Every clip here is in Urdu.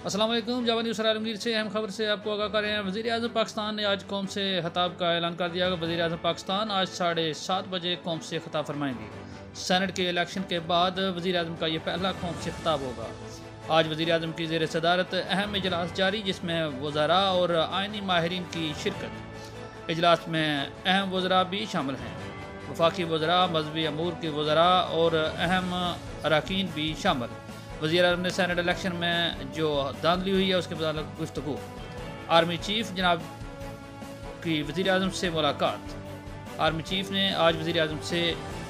السلام علیکم، جاوا نیوز عالمگیر سے اہم خبر سے آپ کو آگاہ کر رہے ہیں۔ وزیر اعظم پاکستان نے آج قوم سے خطاب کا اعلان کر دیا۔ وزیر اعظم پاکستان آج 7:30 بجے قوم سے خطاب فرمائیں گے۔ سینٹ کے الیکشن کے بعد وزیر اعظم کا یہ پہلا قوم سے خطاب ہوگا۔ آج وزیر اعظم کی زیر صدارت اہم اجلاس جاری، جس میں وزراء اور آئینی ماہرین کی شرکت۔ اجلاس میں اہم وزراء بھی شامل ہیں۔ وفاقی وزراء، مذہبی امور کے وزراء اور اہم اراکین بھی شامل۔ وزیر اعظم نے سینٹ الیکشن میں جو دھاندلی ہوئی ہے اس کے متعلق گفتگو۔ آرمی چیف جناب کی وزیر اعظم سے ملاقات۔ آرمی چیف نے آج وزیر اعظم سے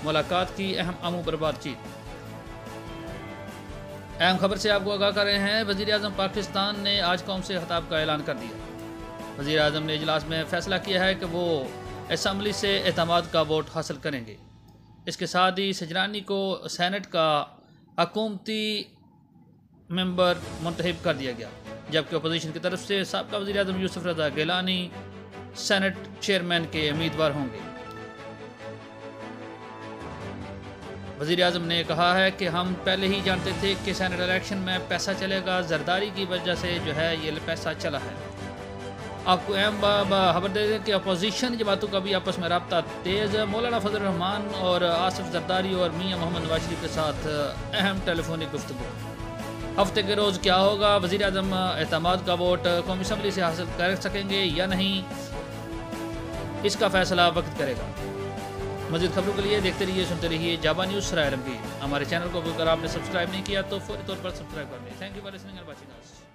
ملاقات کی، اہم امور پر بات چیت۔ اہم خبر سے آپ کو آگاہ کر رہے ہیں۔ وزیر اعظم پاکستان نے آج قوم سے خطاب کا اعلان کر دیا۔ وزیر اعظم نے اجلاس میں فیصلہ کیا ہے کہ وہ اسمبلی سے اعتماد کا ووٹ حاصل کریں گے۔ اس کے ساتھ ہی سجرانی کو سینٹ کا حکومتی ممبر منتخب کر دیا گیا، جبکہ اپوزیشن کی طرف سے سابقہ وزیر اعظم یوسف رضا گیلانی سینٹ چیئرمین کے امیدوار ہوں گے۔ وزیر اعظم نے کہا ہے کہ ہم پہلے ہی جانتے تھے کہ سینٹ الیکشن میں پیسہ چلے گا، زرداری کی وجہ سے یہ پیسہ چلا ہے۔ آپ کو اہم خبر دے دیں کہ اپوزیشن جماعتوں کا بھی آپس میں رابطہ تیز۔ مولانا فضل الرحمان اور آصف زرداری اور میاں محمد نواز شریف کے ساتھ اہم ٹیلی فونک گفتگو۔ ہفتے کے روز کیا ہوگا؟ وزیر اعظم اعتماد کا ووٹ قومی اسمبلی سے حاصل کر سکیں گے یا نہیں، اس کا فیصلہ وقت کرے گا۔ مزید خبروں کے لیے دیکھتے رہیے، سنتے رہیے جاوا نیوز عالمگیر۔ ہمارے چینل کو اگر آپ نے سبسکرائب نہیں کیا تو فوری طور پر سبسکرائب کر دیں۔ Thank you for listening and watching us.